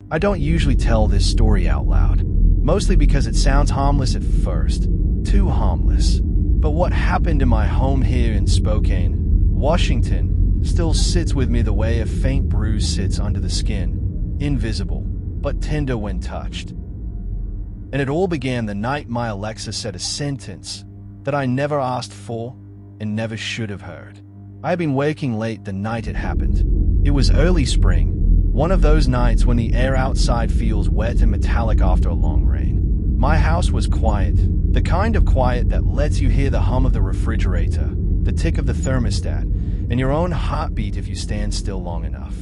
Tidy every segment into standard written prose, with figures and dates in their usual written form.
I don't usually tell this story out loud, mostly because it sounds harmless at first, too harmless. But what happened in my home here in Spokane, Washington, still sits with me the way a faint bruise sits under the skin, invisible, but tender when touched. And it all began the night my Alexa said a sentence that I never asked for and never should have heard. I had been waking late the night it happened. It was early spring, one of those nights when the air outside feels wet and metallic after a long rain. My house was quiet, the kind of quiet that lets you hear the hum of the refrigerator, the tick of the thermostat, and your own heartbeat if you stand still long enough.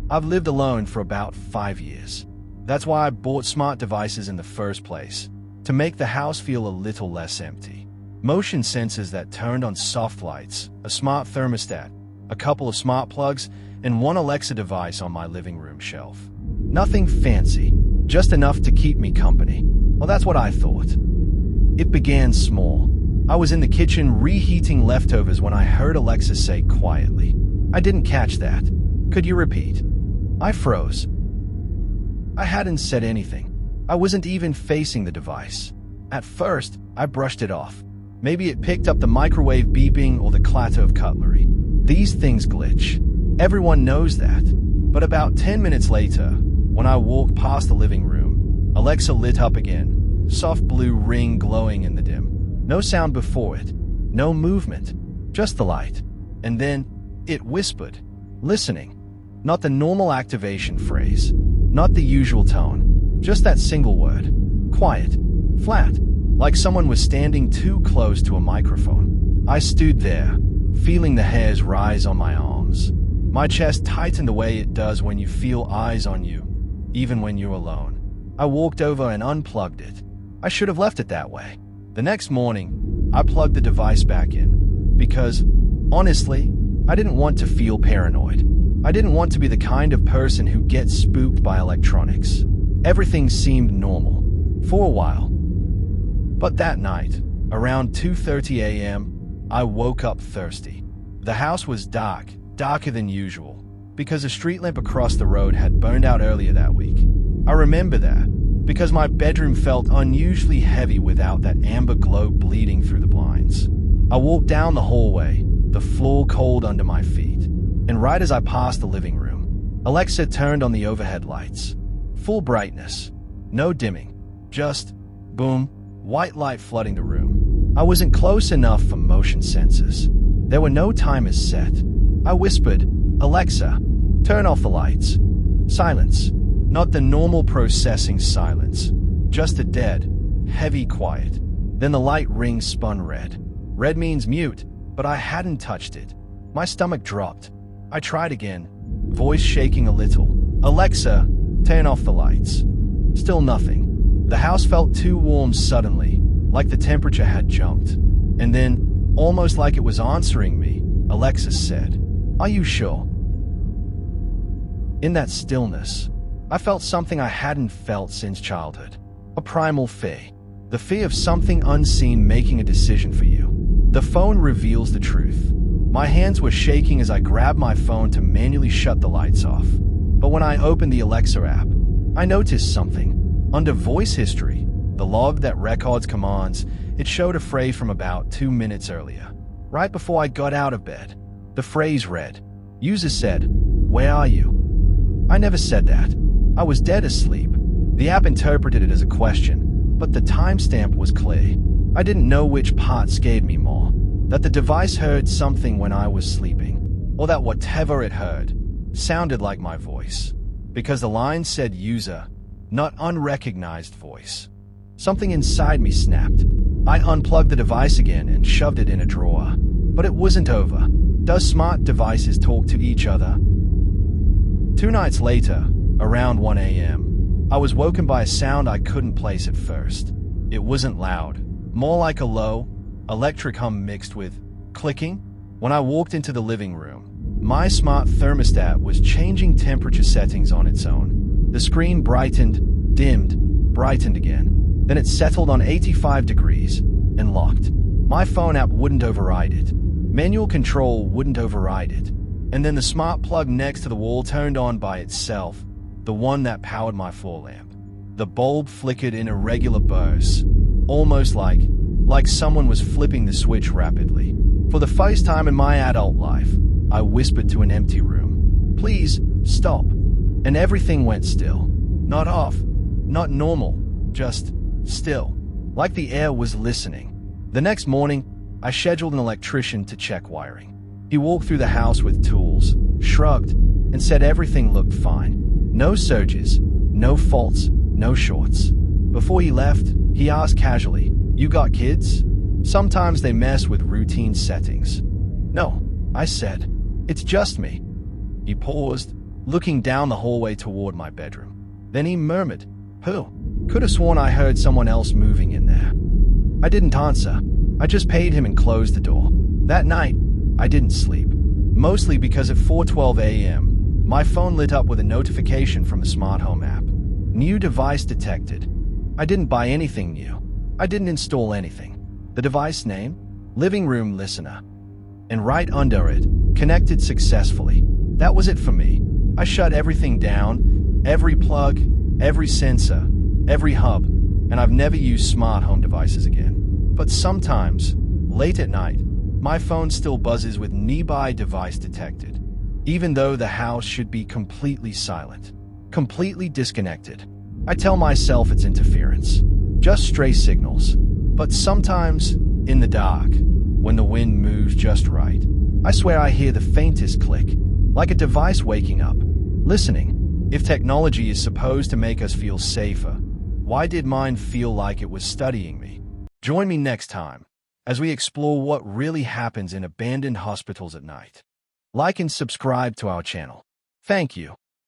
I've lived alone for about 5 years. That's why I bought smart devices in the first place, to make the house feel a little less empty. Motion sensors that turned on soft lights, a smart thermostat, a couple of smart plugs, and one Alexa device on my living room shelf. Nothing fancy, just enough to keep me company. Well, that's what I thought. It began small. I was in the kitchen reheating leftovers when I heard Alexa say quietly, "I didn't catch that. Could you repeat?" I froze. I hadn't said anything. I wasn't even facing the device. At first, I brushed it off. Maybe it picked up the microwave beeping or the clatter of cutlery. These things glitch. Everyone knows that. But about 10 minutes later, when I walked past the living room, Alexa lit up again, soft blue ring glowing in the dim. No sound before it, no movement, just the light. And then it whispered, listening. Not the normal activation phrase, not the usual tone, just that single word. Quiet, flat, like someone was standing too close to a microphone. I stood there, feeling the hairs rise on my arms. My chest tightened the way it does when you feel eyes on you, even when you're alone. I walked over and unplugged it. I should have left it that way. The next morning, I plugged the device back in, because, honestly, I didn't want to feel paranoid. I didn't want to be the kind of person who gets spooked by electronics. Everything seemed normal, for a while. But that night, around 2:30 a.m., I woke up thirsty. The house was dark, darker than usual, because a street lamp across the road had burned out earlier that week. I remember that, because my bedroom felt unusually heavy without that amber glow bleeding through the blinds. I walked down the hallway, the floor cold under my feet, and right as I passed the living room, Alexa turned on the overhead lights. Full brightness, no dimming, just boom, white light flooding the room. I wasn't close enough for motion sensors. There were no timers set. I whispered, "Alexa, turn off the lights." Silence. Not the normal processing silence, just a dead, heavy quiet. Then the light ring spun red. Red means mute, but I hadn't touched it. My stomach dropped. I tried again, voice shaking a little. "Alexa, turn off the lights." Still nothing. The house felt too warm suddenly, like the temperature had jumped. And then, almost like it was answering me, Alexa said, "Are you sure?" In that stillness, I felt something I hadn't felt since childhood. A primal fear. The fear of something unseen making a decision for you. The phone reveals the truth. My hands were shaking as I grabbed my phone to manually shut the lights off. But when I opened the Alexa app, I noticed something. Under voice history, the log that records commands, it showed a phrase from about 2 minutes earlier. Right before I got out of bed, the phrase read, "User said, 'Where are you?'" I never said that. I was dead asleep. The app interpreted it as a question, but the timestamp was clear. I didn't know which part scared me more. That the device heard something when I was sleeping, or that whatever it heard sounded like my voice. Because the line said user, not unrecognized voice. Something inside me snapped. I unplugged the device again and shoved it in a drawer. But it wasn't over. Does smart devices talk to each other? 2 nights later, around 1 a.m., I was woken by a sound I couldn't place at first. It wasn't loud, more like a low, electric hum mixed with clicking. When I walked into the living room, my smart thermostat was changing temperature settings on its own. The screen brightened, dimmed, brightened again. Then it settled on 85 degrees and locked. My phone app wouldn't override it. Manual control wouldn't override it. And then the smart plug next to the wall turned on by itself, the one that powered my floor lamp. The bulb flickered in irregular bursts, almost like someone was flipping the switch rapidly. For the first time in my adult life, I whispered to an empty room, "Please, stop." And everything went still. Not off, not normal, just still. Like the air was listening. The next morning, I scheduled an electrician to check wiring. He walked through the house with tools, shrugged, and said everything looked fine. No surges, no faults, no shorts. Before he left, he asked casually, "You got kids?" Sometimes they mess with routine settings. "No," I said. "It's just me." He paused, looking down the hallway toward my bedroom. Then he murmured, "Who?" Could have sworn I heard someone else moving in there. I didn't answer. I just paid him and closed the door. That night, I didn't sleep. Mostly because at 4:12 a.m., my phone lit up with a notification from the smart home app. New device detected. I didn't buy anything new. I didn't install anything. The device name? Living Room Listener. And right under it, connected successfully. That was it for me. I shut everything down, every plug, every sensor, every hub, and I've never used smart home devices again. But sometimes, late at night, my phone still buzzes with nearby device detected, even though the house should be completely silent, completely disconnected. I tell myself it's interference, just stray signals. But sometimes, in the dark, when the wind moves just right, I swear I hear the faintest click, like a device waking up, listening. If technology is supposed to make us feel safer, why did mine feel like it was studying me? Join me next time as we explore what really happens in abandoned hospitals at night. Like and subscribe to our channel. Thank you.